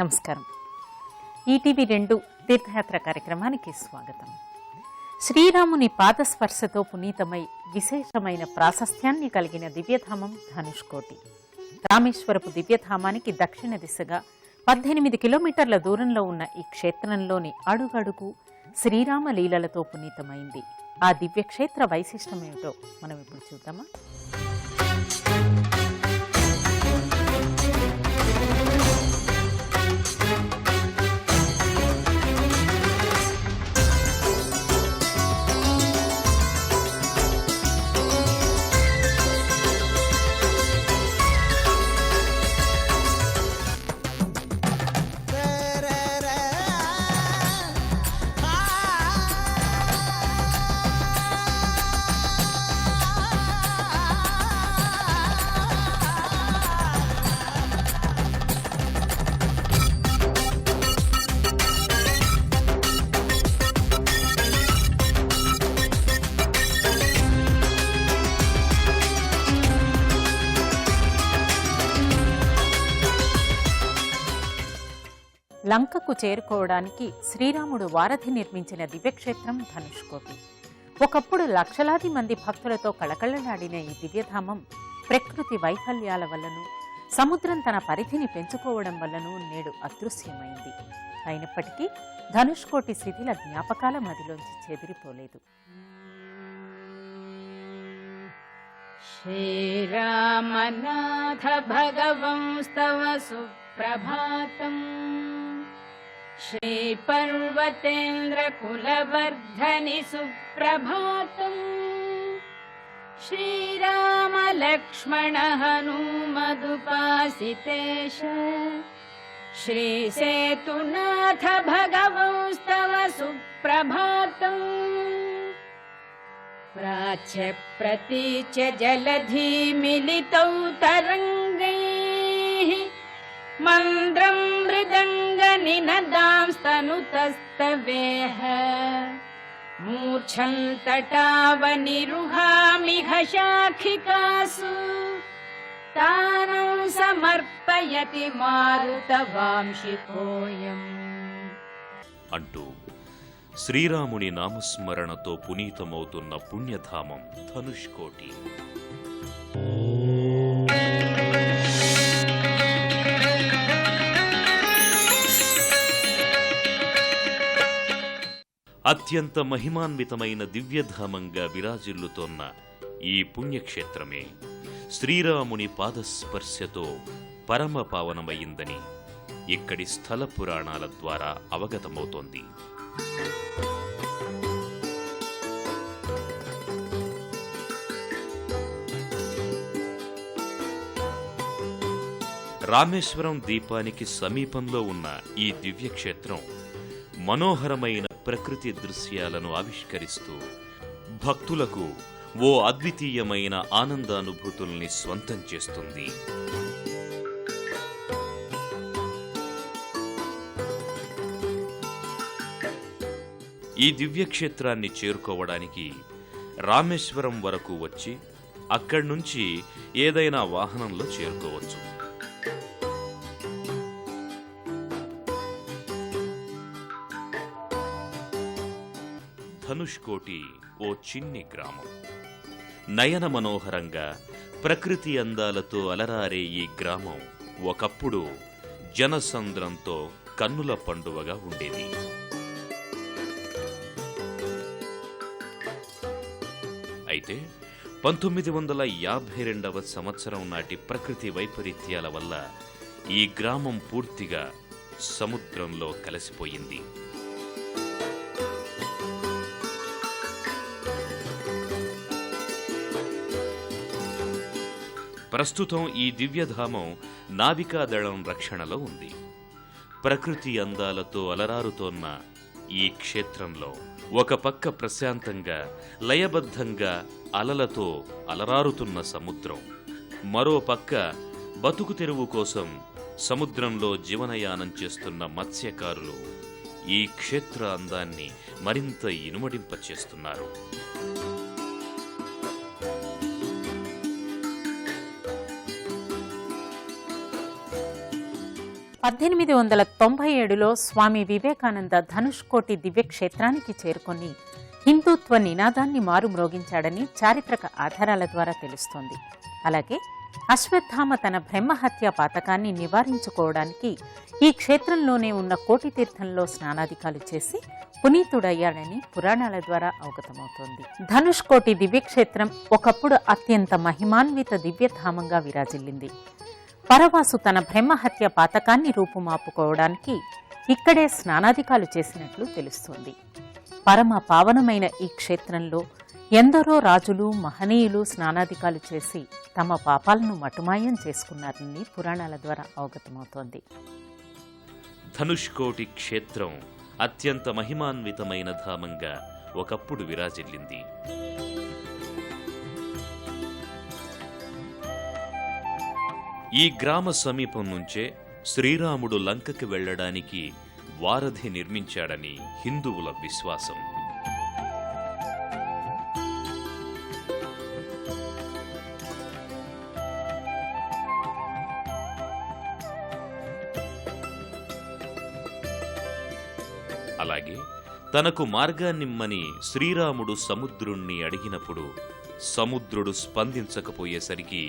నమస్కారం. ఈటీవీ2 తీర్థయాత్ర కార్యక్రమానికి స్వాగతం. శ్రీరాముని పాదస్పర్శతో పునీతమై విశేషమైన ప్రాశస్త్యాన్ని కలిగిన దివ్యధామం ధనుష్కోటి. రామేశ్వరపు దివ్యధామానికి దక్షిణ దిశగా 18 కిలోమీటర్ల దూరంలో ఉన్న ఈ క్షేత్రంలోని అడుగడుగు శ్రీరామ లీలలతో పునీతమైంది. ఆ దివ్యక్షేత్ర వైశిష్టమేమిటో మనం ఇప్పుడు చూద్దామా? లంకకు చేరుకోవడానికి శ్రీరాముడు వారధి నిర్మించిన దివ్యక్షేత్రం ధనుష్కోటి. ఒకప్పుడు లక్షలాది మంది భక్తులతో కళకళలాడిన ఈ దివ్యధామం ప్రకృతి వైఫల్యాల వల్లను, సముద్రం తన పరిధిని పెంచుకోవడం వల్లను నేడు అదృశ్యమైంది. అయినప్పటికీ ధనుష్కోటి శిథిల జ్ఞాపకాల మదిలోంచి చెదిరిపోలేదు. శ్రీరామనాథ భగవంస్తవ సుప్రభాతం, శ్రీపర్వతేంద్ర కులవర్ధని సుప్రభాతం, శ్రీరామ లక్ష్మణ హనుమదుపాసితేశ, శ్రీసేతునాథ భగవంస్తవ సుప్రభాతం. ప్రాచ్య ప్రతీచ జలధీ మిలితౌ తరంగైః, మంద్రం మృదంగ నినదాంస్తనుతస్తవేహ, మూర్ఛन्तటావనిరుహామిహ శాఖికాసు, తానం సమర్పయతి మారుతవాంశికోయం అంటూ శ్రీరాముని నామస్మరణతో పునీతమవుతున్న పుణ్యధామం ధనుష్కోటి. అత్యంత మహిమాన్వితమైన దివ్యధామంగా విరాజిల్లుతోన్న ఈ పుణ్యక్షేత్రమే శ్రీరాముని పాదస్పర్శతో పరమ పావనమయ్యిందని ఇక్కడి స్థల పురాణాల ద్వారా అవగతమవుతోంది. రామేశ్వరం ద్వీపానికి సమీపంలో ఉన్న ఈ దివ్యక్షేత్రం మనోహరమైన ప్రకృతి దృశ్యాలను ఆవిష్కరిస్తూ భక్తులకు ఓ అద్వితీయమైన ఆనందానుభూతుల్ని స్వంతం చేస్తుంది. ఈ దివ్యక్షేత్రాన్ని చేరుకోవడానికి రామేశ్వరం వరకు వచ్చి అక్కడి నుంచి ఏదైనా వాహనంలో చేరుకోవచ్చు. ధనుష్కోటి ఓ చిన్ని గ్రామం. నయన మనోహరంగా ప్రకృతి అందాలతో అలరారే ఈ గ్రామం ఒకప్పుడు జనసంద్రంతో కన్నుల పండువగా ఉండేది. అయితే 1952వ సంవత్సరం నాటి ప్రకృతి వైపరీత్యాల వల్ల ఈ గ్రామం పూర్తిగా సముద్రంలో కలిసిపోయింది. ప్రస్తుతం ఈ దివ్యధామం నావికాదళం రక్షణలో ఉంది. ప్రకృతి అందాలతో అలరారుతోన్న ఈ క్షేత్రంలో ఒక పక్క ప్రశాంతంగా లయబద్ధంగా అలలతో అలరారుతున్న సముద్రం, మరో పక్క బతుకు తెరువు కోసం సముద్రంలో జీవనయానం చేస్తున్న మత్స్యకారులు ఈ క్షేత్ర అందాన్ని మరింత ఇనుమడింపచేస్తున్నారు. 1897లో స్వామి వివేకానంద ధనుష్కోటి దివ్యక్షేత్రానికి చేరుకొని హిందుత్వ నినాదాన్ని మారుమ్రోగించాడని చారిత్రక ఆధారాల ద్వారా తెలుస్తోంది. అలాగే అశ్వత్థామ తన బ్రహ్మహత్య పాతకాన్ని నివారించుకోవడానికి ఈ క్షేత్రంలోనే ఉన్న కోటి తీర్థంలో స్నానాధికాలు చేసి పునీతుడయ్యాడని పురాణాల ద్వారా అవగతమవుతోంది. ధనుష్కోటి దివ్యక్షేత్రం ఒకప్పుడు అత్యంత మహిమాన్విత దివ్యధామంగా విరాజిల్లింది. పరవాసు తన బ్రహ్మహత్య పాతకాన్ని రూపుమాపుకోవడానికి ఇక్కడే స్నానాధికాలు చేసినట్లు తెలుస్తోంది. పరమ పావనమైన ఈ క్షేత్రంలో ఎందరో రాజులు మహనీయులు స్నానాధికాలు చేసి తమ పాపాలను మటుమాయం చేసుకున్నారని పురాణాల ద్వారా అవగతమవుతోంది. ధనుష్కోటి క్షేత్రం అత్యంత మహిమాన్వితమైన ధామంగా ఒకప్పుడు విరాజిల్లింది. ఈ గ్రామ సమీపం నుంచే శ్రీరాముడు లంకకి వెళ్లడానికి వారధి నిర్మించాడని హిందువుల విశ్వాసం. అలాగే తనకు మార్గాన్నిమ్మని శ్రీరాముడు సముద్రుణ్ణి అడిగినప్పుడు సముద్రుడు స్పందించకపోయేసరికి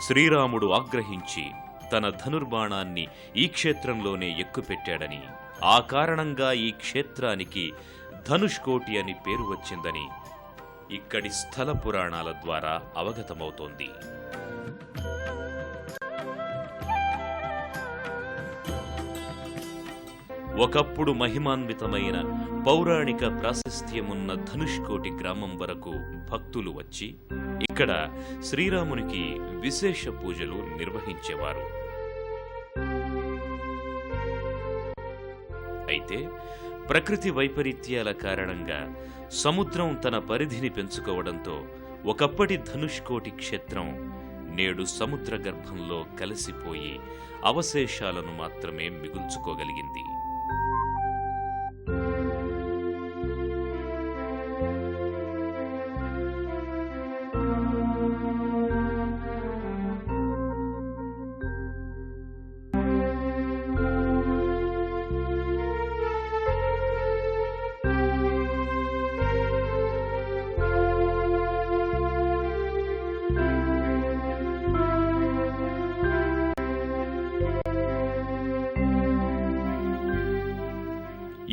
శ్రీరాముడు ఆగ్రహించి తన ధనుర్బాణాన్ని ఈ క్షేత్రంలోనే ఎక్కుపెట్టాడని, ఆ కారణంగా ఈ క్షేత్రానికి ధనుష్కోటి అని పేరు వచ్చిందని ఇక్కడి స్థల పురాణాల ద్వారా అవగతమవుతోంది. ఒకప్పుడు మహిమాన్వితమైన పౌరాణిక ప్రాశస్త్యమున్న ధనుష్కోటి గ్రామం వరకు భక్తులు వచ్చి ఇక్కడ శ్రీరామునికి విశేష పూజలు నిర్వహించేవారు. అయితే ప్రకృతి వైపరీత్యాల కారణంగా సముద్రం తన పరిధిని పెంచుకోవడంతో ఒకప్పటి ధనుష్కోటి క్షేత్రం నేడు సముద్ర గర్భంలో కలిసిపోయి అవశేషాలను మాత్రమే మిగుల్చుకోగలిగింది.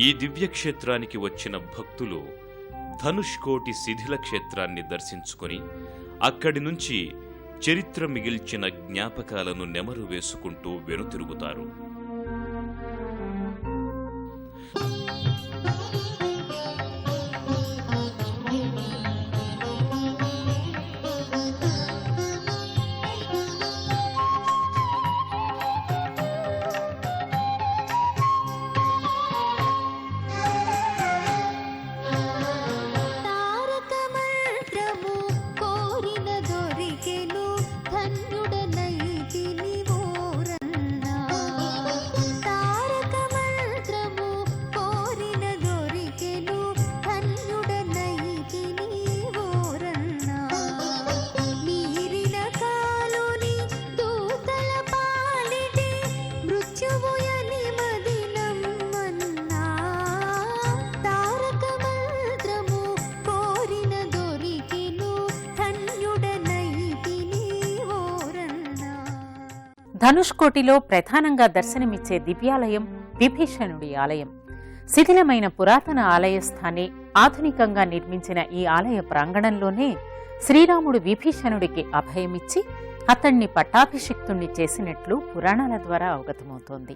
ఈ దివ్యక్షేత్రానికి వచ్చిన భక్తులు ధనుష్కోటి శిథిల క్షేత్రాన్ని దర్శించుకొని అక్కడి నుంచి చరిత్ర మిగిల్చిన జ్ఞాపకాలను నెమరు వేసుకుంటూ వెనుతిరుగుతారు. ధనుష్కోటిలో ప్రధానంగా దర్శనమిచ్చే దివ్యాలయం విభీషణుడి ఆలయం. శిథిలమైన పురాతన ఆలయస్థానే ఆధునికంగా నిర్మించిన ఈ ఆలయ ప్రాంగణంలోనే శ్రీరాముడు విభీషణుడికి అభయమిచ్చి అతణ్ణి పట్టాభిషిక్తుణ్ణి చేసినట్లు పురాణాల ద్వారా అవగతమవుతోంది.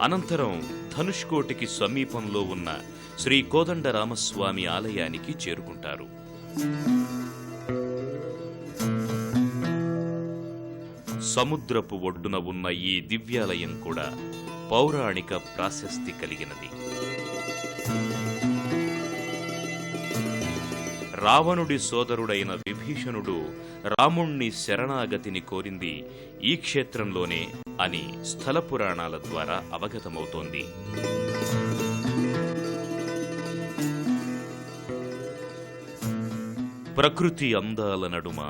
అనంతరం ధనుష్కోటికి సమీపంలో ఉన్న శ్రీ కోదండరామస్వామి ఆలయానికి చేరుకుంటారు. సముద్రపు ఒడ్డున ఉన్న ఈ దివ్యాలయం కూడా పౌరాణిక ప్రాశస్తి కలిగినది. రావణుడి సోదరుడైన విభీషణుడు రాముణ్ణి శరణాగతిని కోరింది ఈ క్షేత్రంలోనే అని స్థల పురాణాల ద్వారా అవగతమవుతోంది. ప్రకృతి అందాల నడుమ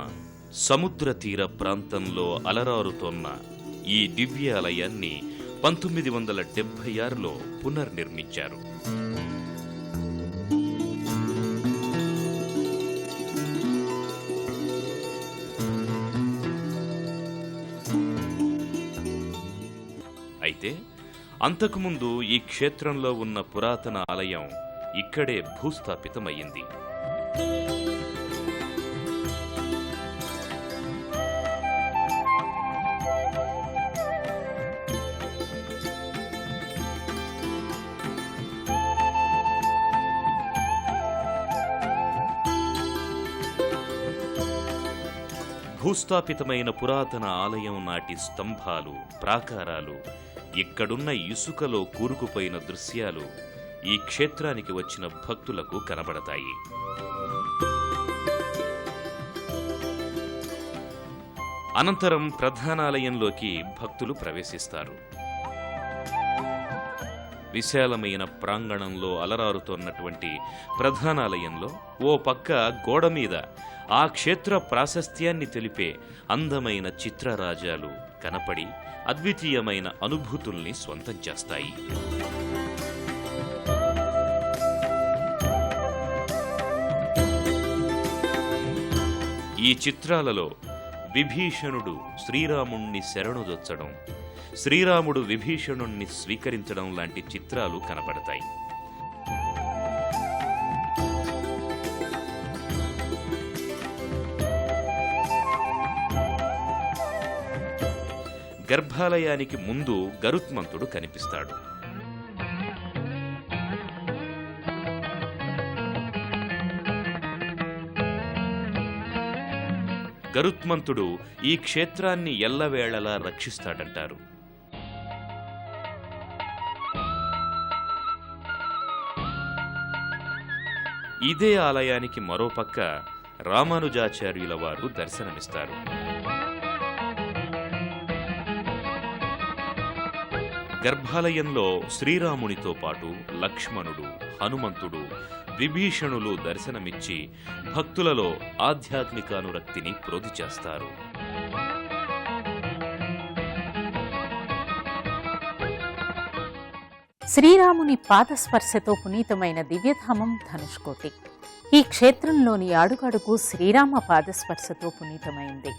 సముద్ర తీర ప్రాంతంలో అలరారుతోన్న ఈ దివ్యాలయాన్ని 1976లో పునర్నిర్మించారు. అయితే అంతకుముందు ఈ క్షేత్రంలో ఉన్న పురాతన ఆలయం ఇక్కడే భూస్థాపితమయ్యింది. భూస్థాపితమైన పురాతన ఆలయం నాటి స్తంభాలు, ప్రాకారాలు, ఇక్కడున్న ఇసుకలో కూరుకుపోయిన దృశ్యాలు ఈ క్షేత్రానికి వచ్చిన భక్తులకు కనబడతాయి. అనంతరం ప్రధానాలయంలోకి భక్తులు ప్రవేశిస్తారు. విశాలమైన ప్రాంగణంలో అలరారుతోన్నటువంటి ప్రధానాలయంలో ఓ పక్క గోడ మీద ఆ క్షేత్ర ప్రాశస్త్యాన్ని తెలిపే అందమైన చిత్రరాజాలు కనపడి అద్వితీయమైన అనుభూతుల్ని స్వంతం చేస్తాయి. ఈ చిత్రాలలో విభీషణుడు శ్రీరాముణ్ణి శరణుదొచ్చడం, శ్రీరాముడు విభీషణుణ్ణి స్వీకరించడం లాంటి చిత్రాలు కనపడతాయి. గర్భాలయానికి ముందు గరుత్మంతుడు కనిపిస్తాడు. గరుత్మంతుడు ఈ క్షేత్రాన్ని ఎల్లవేళలా రక్షిస్తాడంటారు. ఇదే ఆలయానికి మరోపక్క రామానుజాచార్యుల వారు దర్శనమిస్తారు. గర్భాలయంలో శ్రీరామునితో పాటు లక్ష్మణుడు, హనుమంతుడు, విభీషణులు దర్శనమిచ్చి భక్తులలో ఆధ్యాత్మికానురక్తిని ప్రోది చేస్తారు. శ్రీరాముని పాదస్పర్శతో పునీతమైన దివ్యధామం ధనుష్కోటి. ఈ క్షేత్రంలోని అడుగడుగు శ్రీరామ పాదస్పర్శతో పునీతమైంది.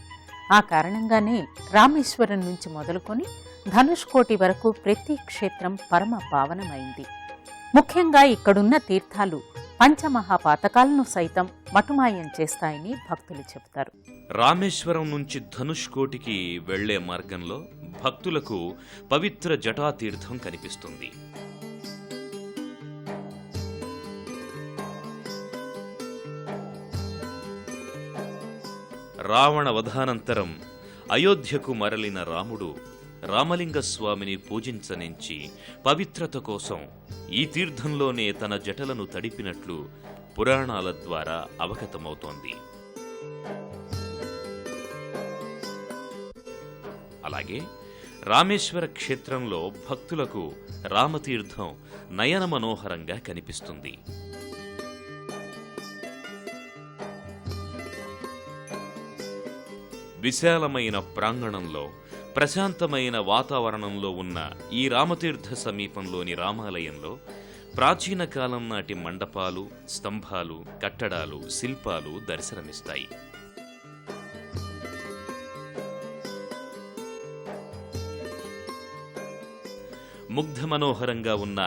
ఆ కారణంగానే రామేశ్వరం నుంచి మొదలుకొని ధనుష్కోటి వరకు ప్రతి క్షేత్రం పరమ పావనమైంది. ముఖ్యంగా ఇక్కడున్న తీర్థాలు పంచమహాపాతకాలను సైతం మటుమాయం చేస్తాయని భక్తులు చెబుతారు. రామేశ్వరం నుంచి ధనుష్కోటికి వెళ్లే మార్గంలో భక్తులకు పవిత్ర జటాతీర్థం కనిపిస్తుంది. రావణ వధానంతరం అయోధ్యకు మరలిన రాముడు రామలింగస్వామిని పూజించనించి పవిత్రత కోసం ఈ తీర్థంలోనే తన జటలను తడిపినట్లు పురాణాల ద్వారా అవగతమవుతోంది. అలాగే రామేశ్వర క్షేత్రంలో భక్తులకు రామతీర్థం నయన మనోహరంగా కనిపిస్తుంది. విశాలమైన ప్రాంగణంలో ప్రశాంతమైన వాతావరణంలో ఉన్న ఈ రామతీర్థ సమీపంలోని రామాలయంలో ప్రాచీన కాలం నాటి మండపాలు, స్తంభాలు, కట్టడాలు, శిల్పాలు దర్శనమిస్తాయి. ముగ్ధ మనోహరంగా ఉన్న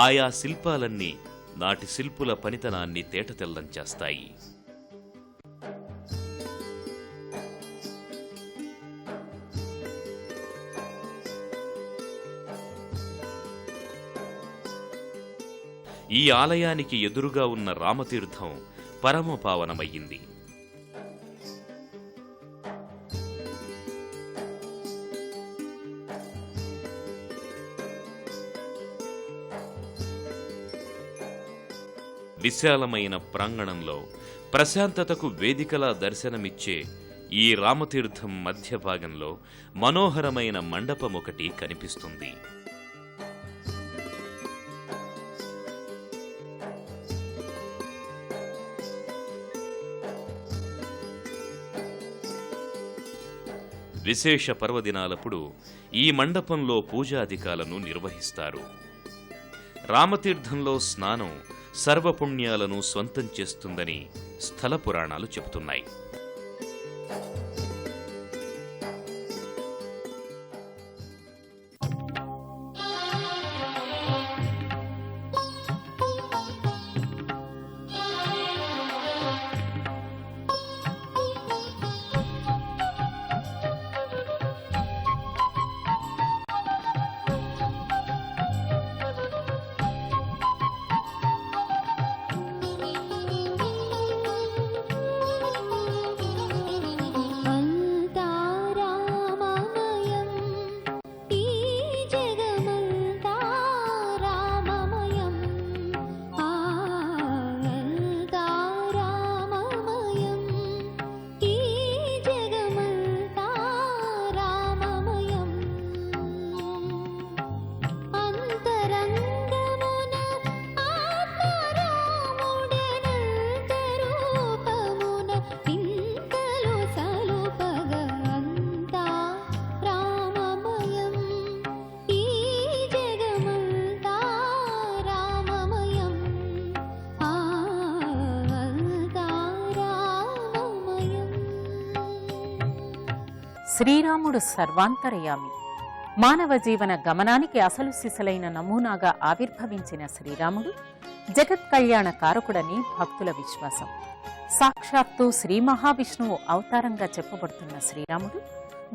ఆయా శిల్పాలన్నీ నాటి శిల్పుల పనితనాన్ని తేటతెల్లం చేస్తాయి. ఈ ఆలయానికి ఎదురుగా ఉన్న రామతీర్థం పరమపావనమయ్యింది. విశాలమైన ప్రాంగణంలో ప్రశాంతతకు వేదికలా దర్శనమిచ్చే ఈ రామతీర్థం మధ్య భాగంలో మనోహరమైన మండపమొకటి కనిపిస్తుంది. విశేష పర్వదినాలప్పుడు ఈ మండపంలో పూజాధికాలను నిర్వహిస్తారు. రామతీర్థంలో స్నానం సర్వపుణ్యాలను స్వంతం చేస్తుందని స్థల పురాణాలు చెబుతున్నాయి. శ్రీరాముడు సర్వాంతర్యామి. మానవ జీవన గమనానికి అసలు సిసలైన నమూనాగా ఆవిర్భవించిన శ్రీరాముడు జగత్ కళ్యాణ కారకుడని భక్తుల విశ్వాసం. సాక్షాత్తు శ్రీ మహావిష్ణువు అవతారంగా చెప్పబడుతున్న శ్రీరాముడు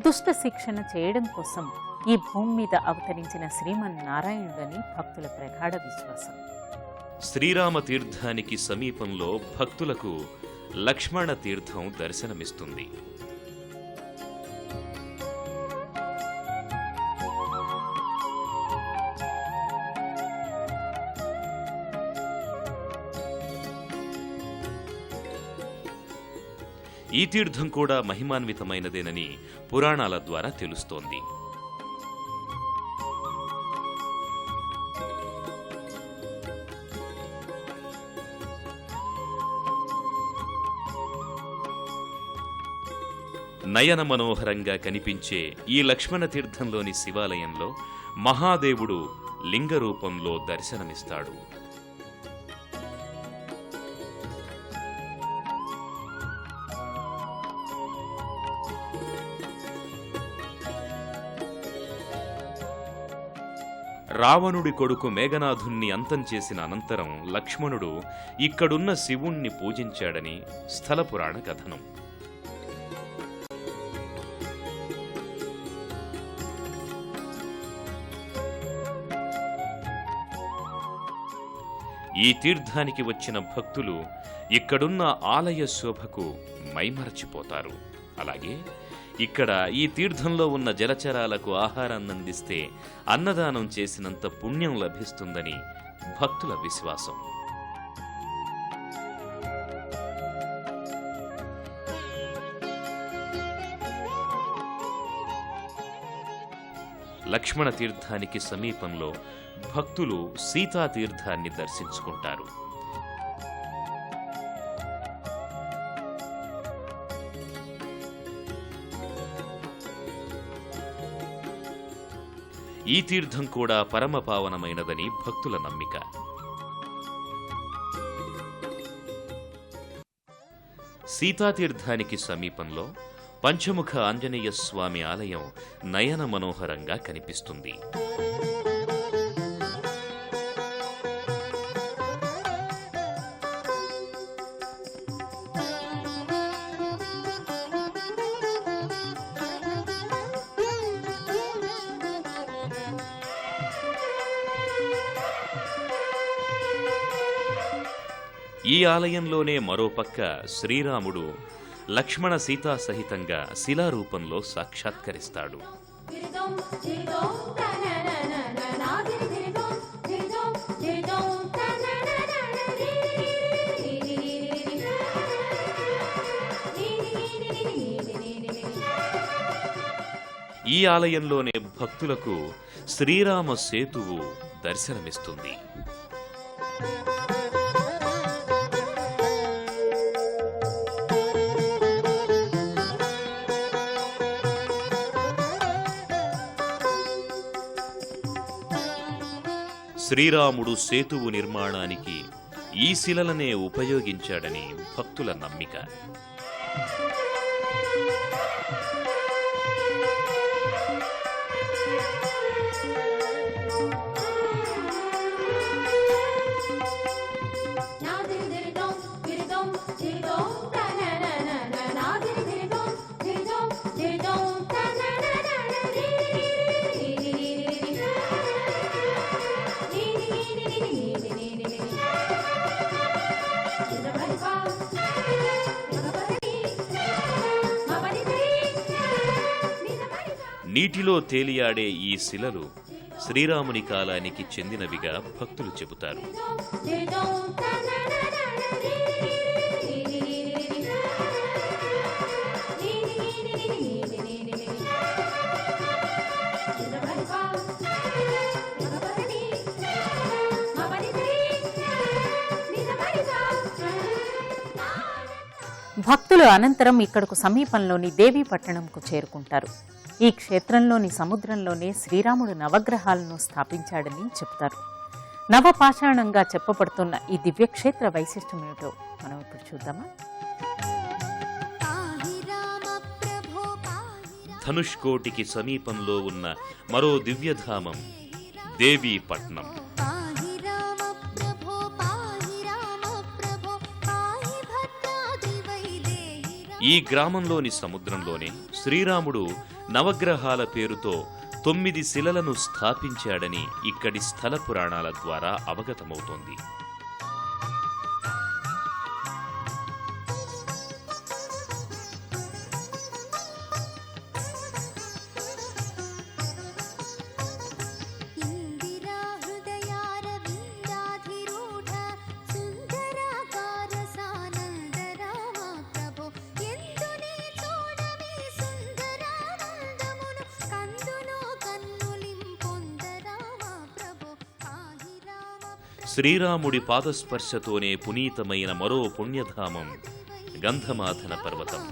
దుష్ట శిక్షణ చేయడం కోసం ఈ భూమి మీద అవతరించిన శ్రీమన్నారాయణుడని భక్తుల ప్రగాఢ విశ్వాసం. శ్రీరామ తీర్థానికి సమీపంలో భక్తులకు లక్ష్మణ తీర్థం దర్శనమిస్తుంది. ఈ తీర్థం కూడా మహిమాన్వితమైనదేనని పురాణాల ద్వారా తెలుస్తోంది. నయన మనోహరంగా కనిపించే ఈ లక్ష్మణ తీర్థంలోని శివాలయంలో మహాదేవుడు లింగ రూపంలో దర్శనమిస్తాడు. రావణుడి కొడుకు మేఘనాథుణ్ణి అంతం చేసిన అనంతరం లక్ష్మణుడు ఇక్కడున్న శివుణ్ణి పూజించాడని స్థల పురాణ కథనం. ఈ తీర్థానికి వచ్చిన భక్తులు ఇక్కడున్న ఆలయ శోభకు మైమరచిపోతారు. అలాగే ఇక్కడ ఈ తీర్థంలో ఉన్న జలచరాలకు ఆహారాన్ని అందిస్తే అన్నదానం చేసినంత పుణ్యం లభిస్తుందని భక్తుల విశ్వాసం. లక్ష్మణ తీర్థానికి సమీపంలో భక్తులు సీతా తీర్థాన్ని దర్శించుకుంటారు. ఈ తీర్థం కూడా పరమ పావనమైనదని భక్తుల నమ్మిక. సీతాతీర్థానికి సమీపంలో పంచముఖ ఆంజనేయ స్వామి ఆలయం నయన మనోహరంగా కనిపిస్తుంది. ఈ ఆలయంలోనే మరోపక్క శ్రీరాముడు లక్ష్మణ సీతా సహితంగా శిలారూపంలో సాక్షాత్కరిస్తాడు. ఈ ఆలయంలోనే భక్తులకు శ్రీరామ సేతువు దర్శనమిస్తుంది. శ్రీరాముడు సేతువు నిర్మాణానికి ఈ శిలలనే ఉపయోగించాడని భక్తుల నమ్మిక. నీటిలో తేలియాడే ఈ శిలలు శ్రీరాముని కాలానికి చెందినవిగా భక్తులు చెబుతారు. భక్తులు అనంతరం ఇక్కడకు సమీపంలోని దేవీపట్టణంకు చేరుకుంటారు. ఈ క్షేత్రంలోని సముద్రంలోనే శ్రీరాముడు నవగ్రహాలను స్థాపించాడని చెప్తారు. నవపాషాణంగా చెప్పబడుతున్న ఈ దివ్యక్షేత్ర వైశిష్టమేమిటో మనం ఇప్పుడు చూద్దామా? ధనుష్కోటికి సమీపంలో ఉన్న మరో దివ్యధామం దేవీపట్నం. ఈ గ్రామంలోని సముద్రంలోనే శ్రీరాముడు నవగ్రహాల పేరుతో 9 శిలలను స్థాపించాడని ఇక్కడి స్థల పురాణాల ద్వారా అవగతమవుతోంది. శ్రీరాముడి పాదస్పర్శతోనే పునీతమైన మరో పుణ్యధామం గంధమాధన పర్వతం.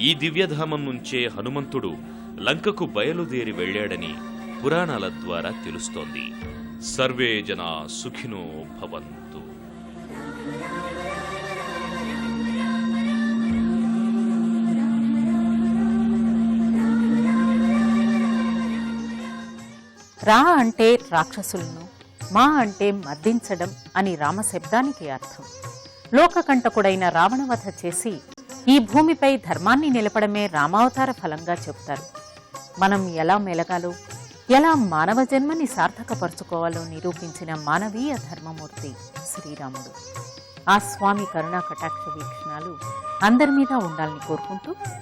ఈ దివ్యధామం నుంచే హనుమంతుడు లంకకు బయలుదేరి వెళ్లాడని పురాణాల ద్వారా తెలుస్తోంది. సర్వే జనా సుఖినో భవంతు. రా అంటే రాక్షసులను, మా అంటే మర్దించడం అని రామశబ్దానికి అర్థం. లోకకంటకుడైన రావణవధ చేసి ఈ భూమిపై ధర్మాన్ని నిలపడమే రామావతార ఫలంగా చెబుతారు. మనం ఎలా మెలగాలో, ఎలా మానవ జన్మని సార్థకపరుచుకోవాలో నిరూపించిన మానవీయ ధర్మమూర్తి శ్రీరాముడు. ఆ స్వామి కరుణా కటాక్ష వీక్షణాలు అందరి మీద ఉండాలని కోరుకుంటూ